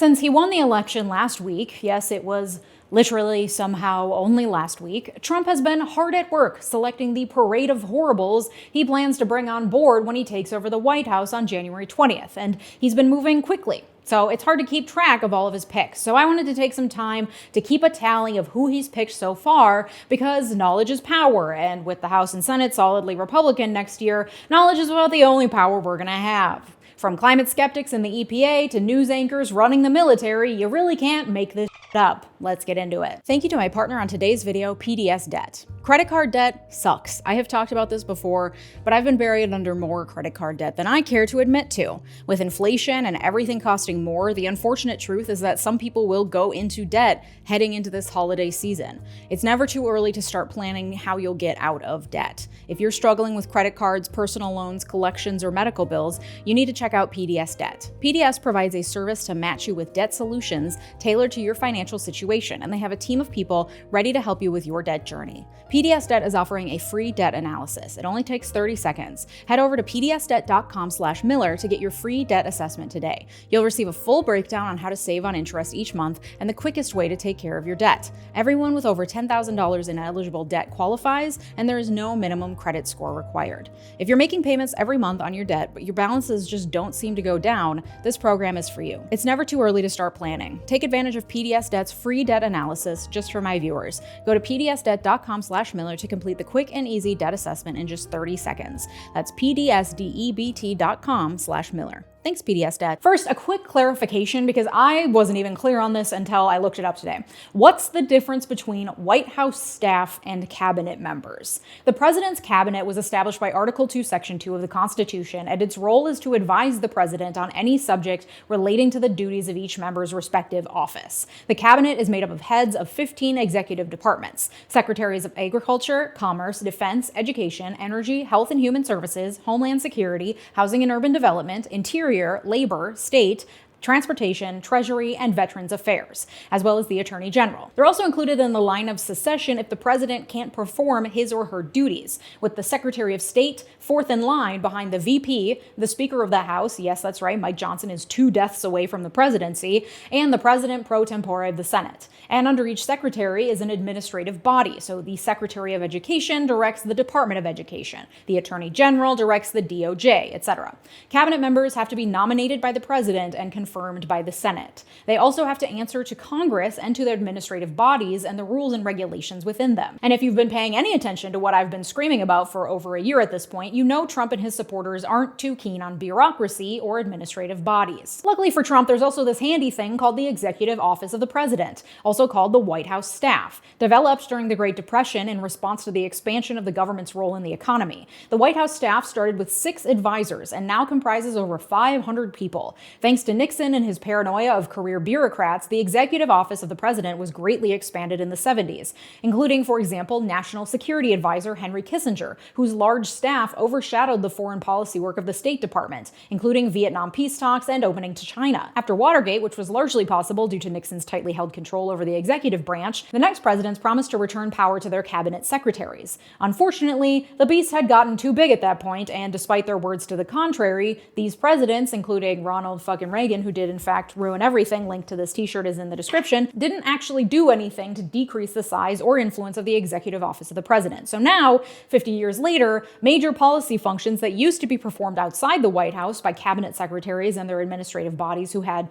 Since he won the election last week, yes, it was literally somehow only last week, Trump has been hard at work selecting the parade of horribles he plans to bring on board when he takes over the White House on January 20th, and he's been moving quickly. So it's hard to keep track of all of his picks. So I wanted to take some time to keep a tally of who he's picked so far, because knowledge is power, and with the House and Senate solidly Republican next year, knowledge is about the only power we're gonna have. From climate skeptics in the EPA to news anchors running the military, you really can't make this up. Let's get into it. Thank you to my partner on today's video, PDS Debt. Credit card debt sucks. I have talked about this before, but I've been buried under more credit card debt than I care to admit to. With inflation and everything costing more, the unfortunate truth is that some people will go into debt heading into this holiday season. It's never too early to start planning how you'll get out of debt. If you're struggling with credit cards, personal loans, collections, or medical bills, you need to check out PDS Debt. PDS provides a service to match you with debt solutions tailored to your financial situation, and they have a team of people ready to help you with your debt journey. PDS Debt is offering a free debt analysis. It only takes 30 seconds. Head over to pdsdebt.com/Miller to get your free debt assessment today. You'll receive a full breakdown on how to save on interest each month and the quickest way to take care of your debt. Everyone with over $10,000 in eligible debt qualifies, and there is no minimum credit score required. If you're making payments every month on your debt, but your balances just don't seem to go down, this program is for you. It's never too early to start planning. Take advantage of PDS Debt's free debt analysis just for my viewers. Go to pdsdebt.com/Miller to complete the quick and easy debt assessment in just 30 seconds. That's pdsdebt.com/Miller. Thanks, PDS Debt. First, a quick clarification, because I wasn't even clear on this until I looked it up today. What's the difference between White House staff and cabinet members? The president's cabinet was established by Article 2, Section 2 of the Constitution, and its role is to advise the president on any subject relating to the duties of each member's respective office. The cabinet is made up of heads of 15 executive departments: secretaries of Agriculture, Commerce, Defense, Education, Energy, Health and Human Services, Homeland Security, Housing and Urban Development, Interior, Labor, State, Transportation, Treasury, and Veterans Affairs, as well as the Attorney General. They're also included in the line of secession if the president can't perform his or her duties, with the Secretary of State fourth in line behind the VP, the Speaker of the House, yes, that's right, Mike Johnson is 2 deaths away from the presidency, and the President pro tempore of the Senate. And under each secretary is an administrative body, so the Secretary of Education directs the Department of Education, the Attorney General directs the DOJ, etc. Cabinet members have to be nominated by the president and confirmed by the Senate. They also have to answer to Congress and to their administrative bodies and the rules and regulations within them. And if you've been paying any attention to what I've been screaming about for over a year at this point, you know Trump and his supporters aren't too keen on bureaucracy or administrative bodies. Luckily for Trump, there's also this handy thing called the Executive Office of the President, also called the White House Staff, developed during the Great Depression in response to the expansion of the government's role in the economy. The White House staff started with 6 advisors and now comprises over 500 people. Thanks to Nixon and his paranoia of career bureaucrats, the Executive Office of the President was greatly expanded in the 70s, including, for example, National Security Advisor Henry Kissinger, whose large staff overshadowed the foreign policy work of the State Department, including Vietnam peace talks and opening to China. After Watergate, which was largely possible due to Nixon's tightly held control over the executive branch, the next presidents promised to return power to their cabinet secretaries. Unfortunately, the beast had gotten too big at that point, and despite their words to the contrary, these presidents, including Ronald fucking Reagan, who did in fact ruin everything, link to this t-shirt is in the description, didn't actually do anything to decrease the size or influence of the Executive Office of the President. So now, 50 years later, major policy functions that used to be performed outside the White House by cabinet secretaries and their administrative bodies who had,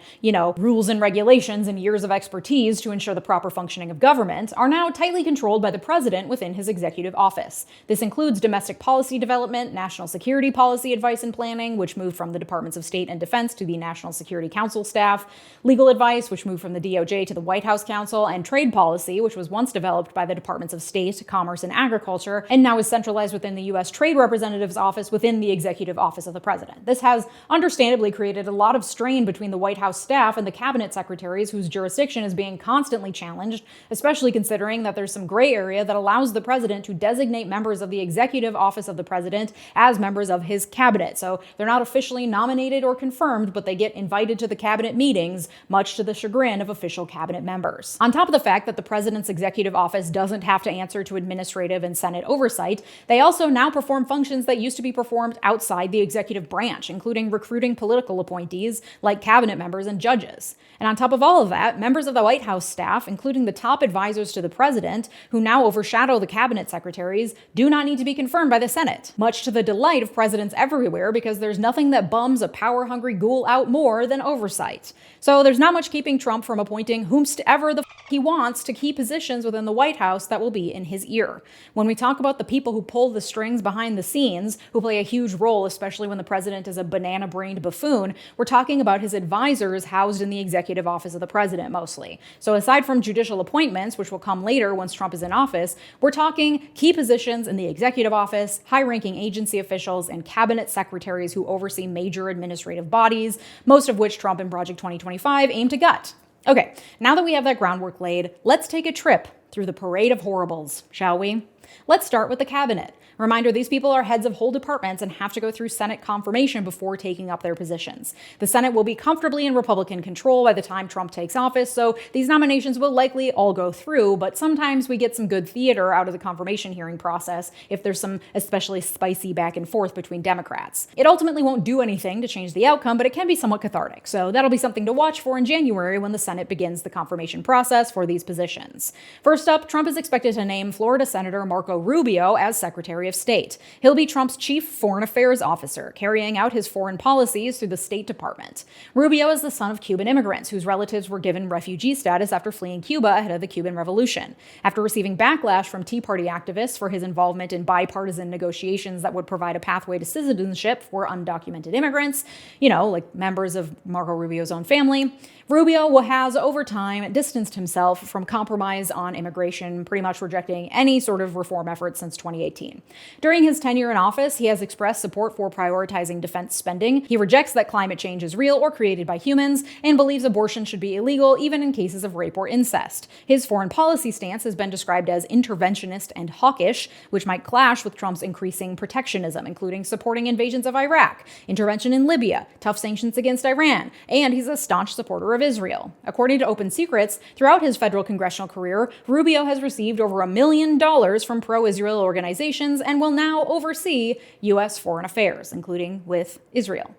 rules and regulations and years of expertise to ensure the proper functioning of government, are now tightly controlled by the president within his executive office. This includes domestic policy development, national security policy advice and planning, which moved from the Departments of State and Defense to the National Security Council staff, legal advice, which moved from the DOJ to the White House Council, and trade policy, which was once developed by the Departments of State, Commerce, and Agriculture, and now is centralized within the U.S. Trade Representative's office within the Executive Office of the President. This has understandably created a lot of strain between the White House staff and the cabinet secretaries, whose jurisdiction is being constantly challenged, especially considering that there's some gray area that allows the president to designate members of the Executive Office of the President as members of his cabinet. So they're not officially nominated or confirmed, but they get invited to the cabinet meetings, much to the chagrin of official cabinet members. On top of the fact that the president's executive office doesn't have to answer to administrative and Senate oversight, they also now perform functions that used to be performed outside the executive branch, including recruiting political appointees like cabinet members and judges. And on top of all of that, members of the White House staff, including the top advisors to the president, who now overshadow the cabinet secretaries, do not need to be confirmed by the Senate, much to the delight of presidents everywhere, because there's nothing that bums a power-hungry ghoul out more than oversight. So there's not much keeping Trump from appointing whomsoever the he wants to key positions within the White House that will be in his ear. When we talk about the people who pull the strings behind the scenes, who play a huge role, especially when the president is a banana-brained buffoon, we're talking about his advisors housed in the executive office of the president mostly. So aside from judicial appointments, which will come later once Trump is in office, we're talking key positions in the executive office, high-ranking agency officials, and cabinet secretaries who oversee major administrative bodies, most of which Trump in Project 2025 aim to gut. Okay, now that we have that groundwork laid, let's take a trip through the parade of horribles, shall we? Let's start with the cabinet. Reminder, these people are heads of whole departments and have to go through Senate confirmation before taking up their positions. The Senate will be comfortably in Republican control by the time Trump takes office, so these nominations will likely all go through, but sometimes we get some good theater out of the confirmation hearing process if there's some especially spicy back and forth between Democrats. It ultimately won't do anything to change the outcome, but it can be somewhat cathartic, so that'll be something to watch for in January when the Senate begins the confirmation process for these positions. First up, Trump is expected to name Florida Senator Marco Rubio as Secretary of State. He'll be Trump's chief foreign affairs officer, carrying out his foreign policies through the State Department. Rubio is the son of Cuban immigrants whose relatives were given refugee status after fleeing Cuba ahead of the Cuban Revolution. After receiving backlash from Tea Party activists for his involvement in bipartisan negotiations that would provide a pathway to citizenship for undocumented immigrants, like members of Marco Rubio's own family, Rubio has, over time, distanced himself from compromise on immigration, pretty much rejecting any sort of reform effort since 2018. During his tenure in office, he has expressed support for prioritizing defense spending. He rejects that climate change is real or created by humans, and believes abortion should be illegal even in cases of rape or incest. His foreign policy stance has been described as interventionist and hawkish, which might clash with Trump's increasing protectionism, including supporting invasions of Iraq, intervention in Libya, tough sanctions against Iran, and he's a staunch supporter of Israel. According to Open Secrets, throughout his federal congressional career, Rubio has received over $1 million from pro-Israel organizations and will now oversee U.S. foreign affairs, including with Israel.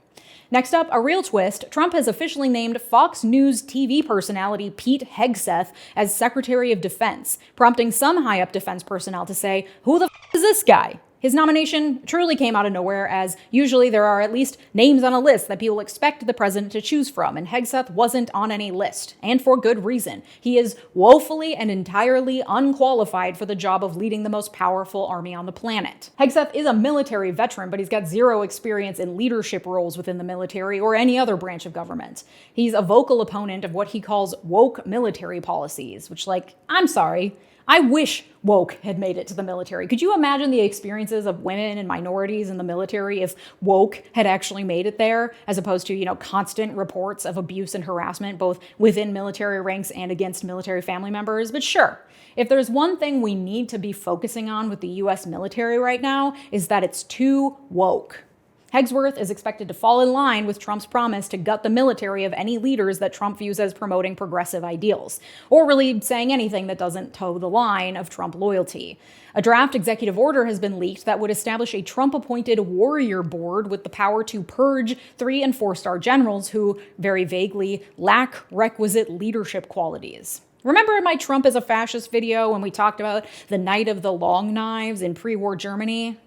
Next up, a real twist, Trump has officially named Fox News TV personality Pete Hegseth as Secretary of Defense, prompting some high-up defense personnel to say, "Who the f*** is this guy?" His nomination truly came out of nowhere, as usually there are at least names on a list that people expect the president to choose from, and Hegseth wasn't on any list, and for good reason. He is woefully and entirely unqualified for the job of leading the most powerful army on the planet. Hegseth is a military veteran, but he's got zero experience in leadership roles within the military or any other branch of government. He's a vocal opponent of what he calls woke military policies, which, I'm sorry, I wish woke had made it to the military. Could you imagine the experiences of women and minorities in the military if woke had actually made it there, as opposed to, constant reports of abuse and harassment, both within military ranks and against military family members? But sure, if there's one thing we need to be focusing on with the US military right now, is that it's too woke. Hegseth is expected to fall in line with Trump's promise to gut the military of any leaders that Trump views as promoting progressive ideals, or really saying anything that doesn't toe the line of Trump loyalty. A draft executive order has been leaked that would establish a Trump-appointed warrior board with the power to purge 3- and 4-star generals who, very vaguely, lack requisite leadership qualities. Remember in my Trump is a fascist video when we talked about the Night of the Long Knives in pre-war Germany?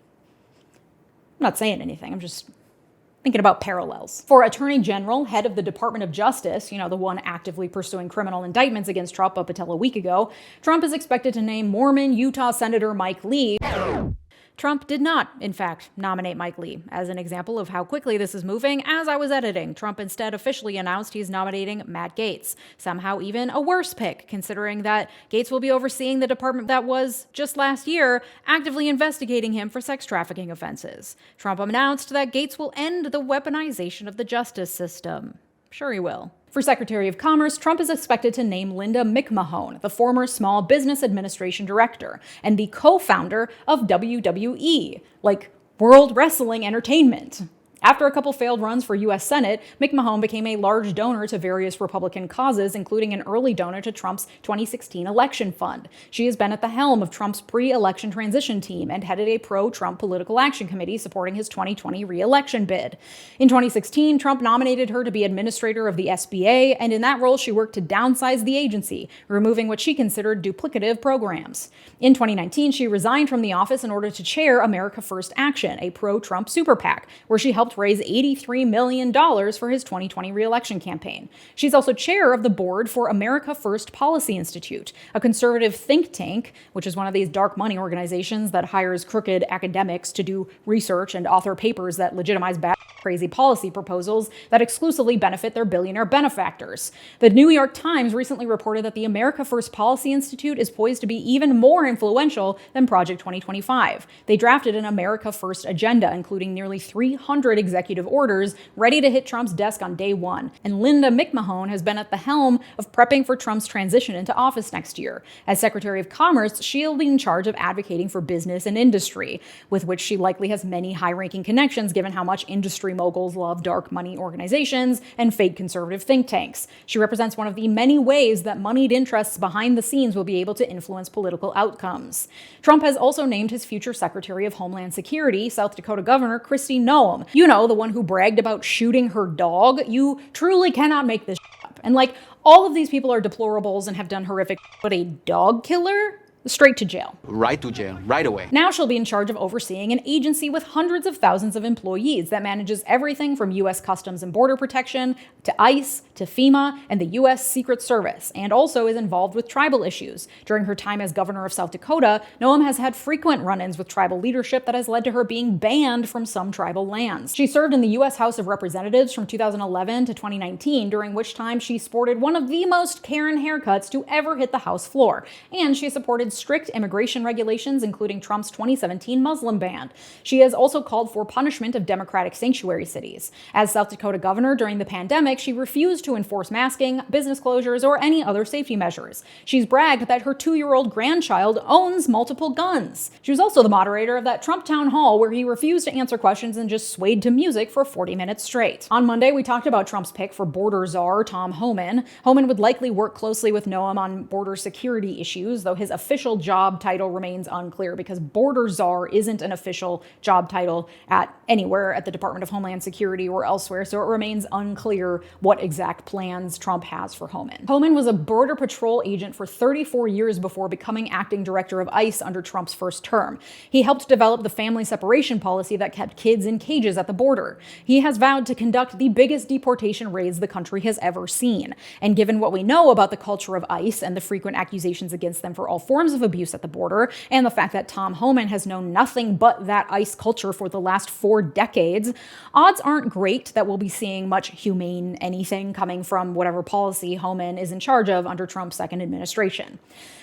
I'm not saying anything, I'm just thinking about parallels. For Attorney General, head of the Department of Justice, the one actively pursuing criminal indictments against Trump up until a week ago, Trump is expected to name Mormon Utah Senator Mike Lee. Trump did not, in fact, nominate Mike Lee. As an example of how quickly this is moving, as I was editing, Trump instead officially announced he's nominating Matt Gaetz. Somehow even a worse pick, considering that Gaetz will be overseeing the department that was, just last year, actively investigating him for sex trafficking offenses. Trump announced that Gaetz will end the weaponization of the justice system. Sure he will. For Secretary of Commerce, Trump is expected to name Linda McMahon, the former Small Business Administration Director and the co-founder of WWE, World Wrestling Entertainment. After a couple failed runs for U.S. Senate, 𝗦𝗏𝗧𝗧 became a large donor to various Republican causes, including an early donor to Trump's 2016 election fund. She has been at the helm of Trump's pre-election transition team and headed a pro-Trump political action committee supporting his 2020 re-election bid. In 2016, Trump nominated her to be administrator of the SBA, and in that role, she worked to downsize the agency, removing what she considered duplicative programs. In 2019, she resigned from the office in order to chair America First Action, a pro-Trump super PAC, where she helped raise $83 million for his 2020 re-election campaign. She's also chair of the board for America First Policy Institute, a conservative think tank, which is one of these dark money organizations that hires crooked academics to do research and author papers that legitimize bad, crazy policy proposals that exclusively benefit their billionaire benefactors. The New York Times recently reported that the America First Policy Institute is poised to be even more influential than Project 2025. They drafted an America First agenda, including nearly 300 executive orders ready to hit Trump's desk on day one. And Linda McMahon has been at the helm of prepping for Trump's transition into office next year. As Secretary of Commerce, she'll be in charge of advocating for business and industry, with which she likely has many high-ranking connections given how much industry moguls love dark money organizations and fake conservative think tanks. She represents one of the many ways that moneyed interests behind the scenes will be able to influence political outcomes. Trump has also named his future Secretary of Homeland Security, South Dakota Governor Kristi Noem. You know, the one who bragged about shooting her dog. You truly cannot make this up. And like, all of these people are deplorables and have done horrific, but a dog killer? Straight to jail. Right to jail, right away. Now she'll be in charge of overseeing an agency with hundreds of thousands of employees that manages everything from U.S. Customs and Border Protection to ICE to FEMA and the U.S. Secret Service, and also is involved with tribal issues. During her time as governor of South Dakota, Noem has had frequent run-ins with tribal leadership that has led to her being banned from some tribal lands. She served in the U.S. House of Representatives from 2011 to 2019, during which time she sported one of the most Karen haircuts to ever hit the House floor, and she supported strict immigration regulations, including Trump's 2017 Muslim ban. She has also called for punishment of Democratic sanctuary cities. As South Dakota governor during the pandemic, she refused to enforce masking, business closures, or any other safety measures. She's bragged that her 2-year-old grandchild owns multiple guns. She was also the moderator of that Trump town hall where he refused to answer questions and just swayed to music for 40 minutes straight. On Monday, we talked about Trump's pick for border czar Tom Homan. Homan would likely work closely with Noem on border security issues, though his official job title remains unclear because border czar isn't an official job title at anywhere at the Department of Homeland Security or elsewhere, so it remains unclear what exact plans Trump has for Homan. Homan was a Border Patrol agent for 34 years before becoming acting director of ICE under Trump's first term. He helped develop the family separation policy that kept kids in cages at the border. He has vowed to conduct the biggest deportation raids the country has ever seen. And given what we know about the culture of ICE and the frequent accusations against them for all forms of abuse at the border, and the fact that Tom Homan has known nothing but that ICE culture for the last 4 decades, odds aren't great that we'll be seeing much humane anything coming from whatever policy Homan is in charge of under Trump's second administration.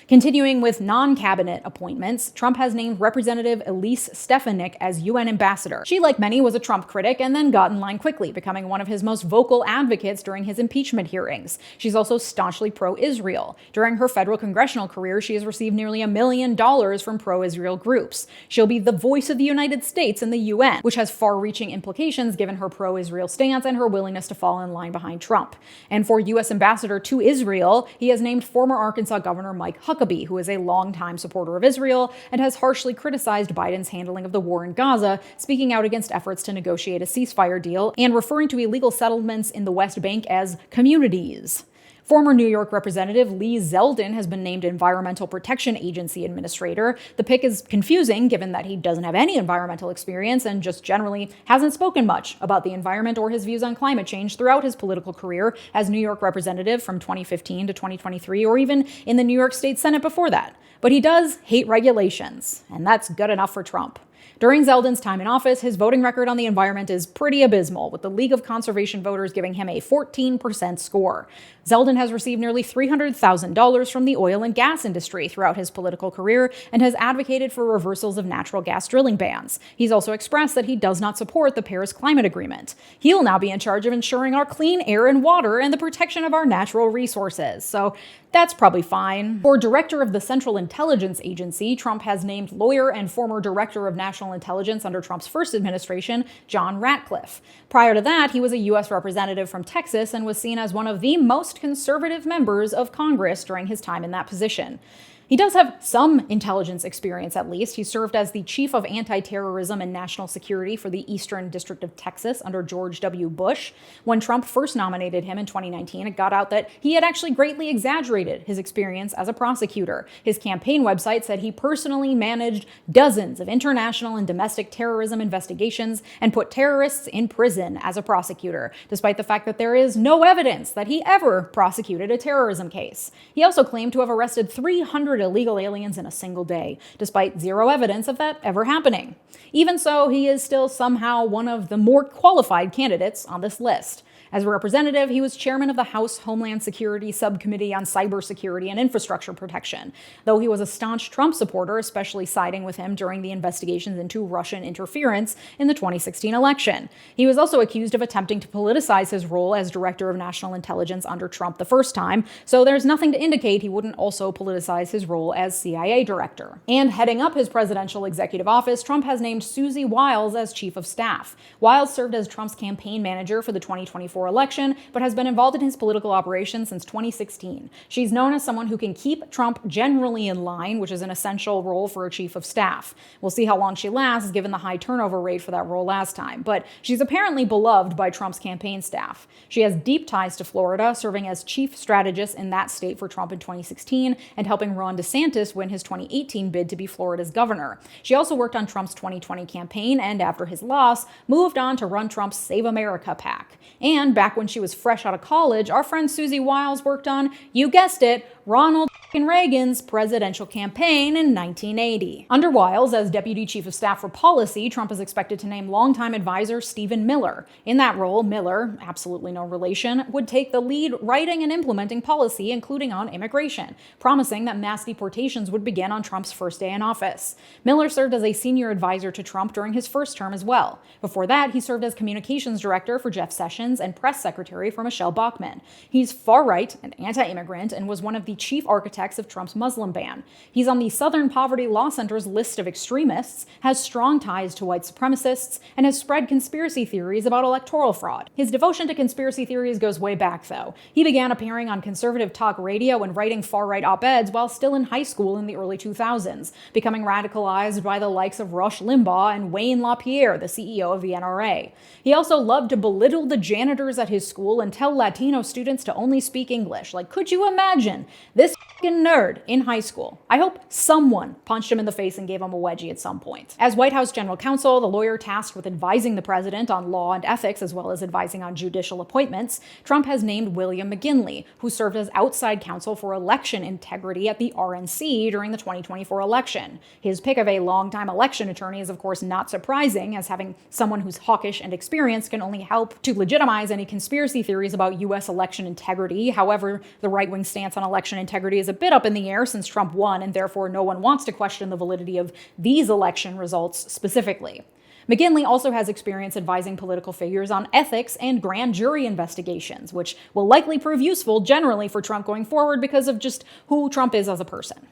Continuing with non-cabinet appointments, Trump has named Representative Elise Stephanic as UN ambassador. She, like many, was a Trump critic and then got in line quickly, becoming one of his most vocal advocates during his impeachment hearings. She's also staunchly pro-Israel. During her federal congressional career, she has received nearly $1 million from pro-Israel groups. She'll be the voice of the United States in the UN, which has far-reaching implications given her pro-Israel stance and her willingness to fall in line behind Trump. And for U.S. ambassador to Israel, he has named former Arkansas Governor Mike Huckabee, who is a longtime supporter of Israel and has harshly criticized Biden's handling of the war in Gaza, speaking out against efforts to negotiate a ceasefire deal and referring to illegal settlements in the West Bank as communities. Former New York Representative Lee Zelden has been named Environmental Protection Agency Administrator. The pick is confusing given that he doesn't have any environmental experience and just generally hasn't spoken much about the environment or his views on climate change throughout his political career as New York Representative from 2015 to 2023, or even in the New York State Senate before that. But he does hate regulations, and that's good enough for Trump. During Zelden's time in office, his voting record on the environment is pretty abysmal, with the League of Conservation Voters giving him a 14% score. Zelden has received nearly $300,000 from the oil and gas industry throughout his political career and has advocated for reversals of natural gas drilling bans. He's also expressed that he does not support the Paris Climate Agreement. He'll now be in charge of ensuring our clean air and water and the protection of our natural resources, so that's probably fine. For director of the Central Intelligence Agency, Trump has named lawyer and former director of National national intelligence under Trump's first administration, John Ratcliffe. Prior to that, he was a U.S. representative from Texas and was seen as one of the most conservative members of Congress during his time in that position. He does have some intelligence experience, at least. He served as the chief of anti-terrorism and national security for the Eastern District of Texas under George W. Bush. When Trump first nominated him in 2019, it got out that he had actually greatly exaggerated his experience as a prosecutor. His campaign website said he personally managed dozens of international and domestic terrorism investigations and put terrorists in prison as a prosecutor, despite the fact that there is no evidence that he ever prosecuted a terrorism case. He also claimed to have arrested 300 illegal aliens in a single day, despite zero evidence of that ever happening. Even so, he is still somehow one of the more qualified candidates on this list. As a representative, he was chairman of the House Homeland Security Subcommittee on Cybersecurity and Infrastructure Protection, though he was a staunch Trump supporter, especially siding with him during the investigations into Russian interference in the 2016 election. He was also accused of attempting to politicize his role as Director of National Intelligence under Trump the first time, so there's nothing to indicate he wouldn't also politicize his role as CIA director. And heading up his presidential executive office, Trump has named Susie Wilds as chief of staff. Wilds served as Trump's campaign manager for the 2024 election, but has been involved in his political operations since 2016. She's known as someone who can keep Trump generally in line, which is an essential role for a chief of staff. We'll see how long she lasts, given the high turnover rate for that role last time, but she's apparently beloved by Trump's campaign staff. She has deep ties to Florida, serving as chief strategist in that state for Trump in 2016 and helping Ron DeSantis win his 2018 bid to be Florida's governor. She also worked on Trump's 2020 campaign and, after his loss, moved on to run Trump's Save America PAC. And back when she was fresh out of college, our friend Susie Wilds worked on, you guessed it, Ronald Reagan's presidential campaign in 1980. Under Wilds, as Deputy Chief of Staff for Policy, Trump is expected to name longtime advisor Stephen Miller. In that role, Miller, absolutely no relation, would take the lead writing and implementing policy, including on immigration, promising that mass deportations would begin on Trump's first day in office. Miller served as a senior advisor to Trump during his first term as well. Before that, he served as communications director for Jeff Sessions and press secretary for Michelle Bachmann. He's far-right and anti-immigrant and was one of the chief architects of Trump's Muslim ban. He's on the Southern Poverty Law Center's list of extremists, has strong ties to white supremacists, and has spread conspiracy theories about electoral fraud. His devotion to conspiracy theories goes way back, though. He began appearing on conservative talk radio and writing far-right op-eds while still in high school in the early 2000s, becoming radicalized by the likes of Rush Limbaugh and Wayne LaPierre, the CEO of the NRA. He also loved to belittle the janitors at his school and tell Latino students to only speak English. Like, could you imagine? This nerd in high school. I hope someone punched him in the face and gave him a wedgie at some point. As White House General Counsel, the lawyer tasked with advising the president on law and ethics, as well as advising on judicial appointments, Trump has named William McGinley, who served as outside counsel for election integrity at the RNC during the 2024 election. His pick of a longtime election attorney is, of course, not surprising, as having someone who's hawkish and experienced can only help to legitimize any conspiracy theories about U.S. election integrity. However, the right-wing stance on election integrity is a bit up in the air since Trump won, and therefore no one wants to question the validity of these election results specifically. McGinley also has experience advising political figures on ethics and grand jury investigations, which will likely prove useful generally for Trump going forward because of just who Trump is as a person.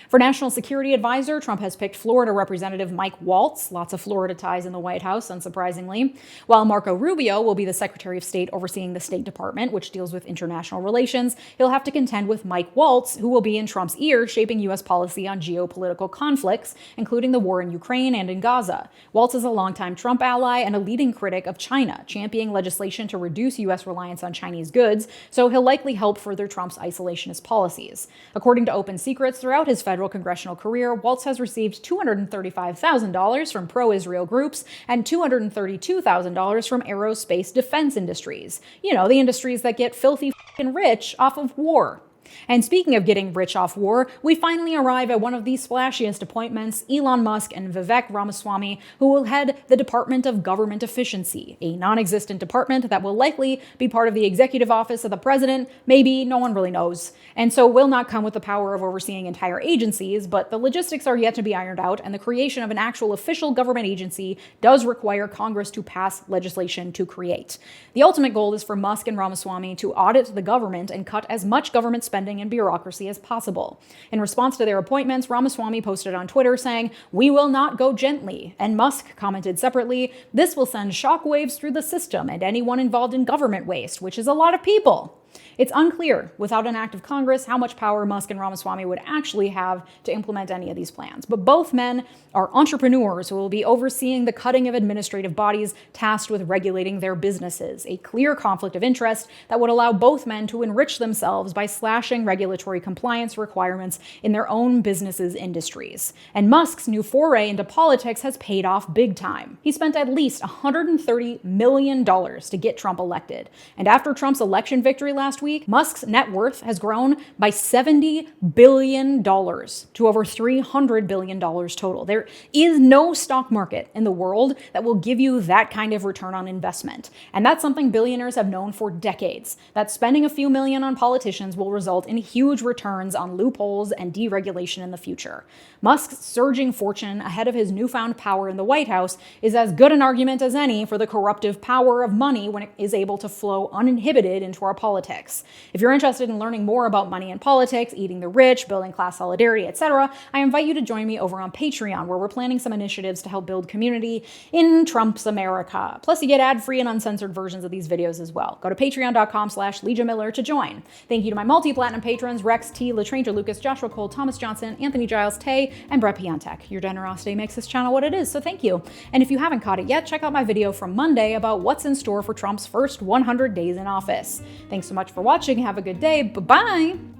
For National Security Advisor, Trump has picked Florida Representative Mike Waltz, lots of Florida ties in the White House, unsurprisingly, while Marco Rubio will be the Secretary of State overseeing the State Department, which deals with international relations. He'll have to contend with Mike Waltz, who will be in Trump's ear shaping U.S. policy on geopolitical conflicts, including the war in Ukraine and in Gaza. Waltz is a longtime Trump ally and a leading critic of China, championing legislation to reduce U.S. reliance on Chinese goods, so he'll likely help further Trump's isolationist policies. According to Open Secrets, throughout his federal congressional career, Waltz has received $235,000 from pro-Israel groups and $232,000 from aerospace defense industries. You know, the industries that get filthy f***ing rich off of war. And speaking of getting rich off war, we finally arrive at one of the splashiest appointments, Elon Musk and Vivek Ramaswamy, who will head the Department of Government Efficiency, a non-existent department that will likely be part of the executive office of the president. Maybe, no one really knows. And so will not come with the power of overseeing entire agencies, but the logistics are yet to be ironed out, and the creation of an actual official government agency does require Congress to pass legislation to create. The ultimate goal is for Musk and Ramaswamy to audit the government and cut as much government spending spending and bureaucracy as possible. In response to their appointments, Ramaswamy posted on Twitter saying, "We will not go gently," and Musk commented separately, "This will send shockwaves through the system and anyone involved in government waste, which is a lot of people." It's unclear, without an act of Congress, how much power Musk and Ramaswamy would actually have to implement any of these plans. But both men are entrepreneurs who will be overseeing the cutting of administrative bodies tasked with regulating their businesses, a clear conflict of interest that would allow both men to enrich themselves by slashing regulatory compliance requirements in their own businesses' industries. And Musk's new foray into politics has paid off big time. He spent at least $130 million to get Trump elected. And after Trump's election victory last week, Musk's net worth has grown by $70 billion to over $300 billion total. There is no stock market in the world that will give you that kind of return on investment. And that's something billionaires have known for decades, that spending a few million on politicians will result in huge returns on loopholes and deregulation in the future. Musk's surging fortune ahead of his newfound power in the White House is as good an argument as any for the corruptive power of money when it is able to flow uninhibited into our politics. If you're interested in learning more about money and politics, eating the rich, building class solidarity, etc., I invite you to join me over on Patreon, where we're planning some initiatives to help build community in Trump's America. Plus, you get ad-free and uncensored versions of these videos as well. Go to patreon.com/LeejaMiller to join. Thank you to my multi-platinum patrons, Rex T, LaTranger Lucas, Joshua Cole, Thomas Johnson, Anthony Giles, Tay, and Brett Piontek. Your generosity makes this channel what it is, so thank you. And if you haven't caught it yet, check out my video from Monday about what's in store for Trump's first 100 days in office. Thanks so much for watching. Have a good day. Bye-bye.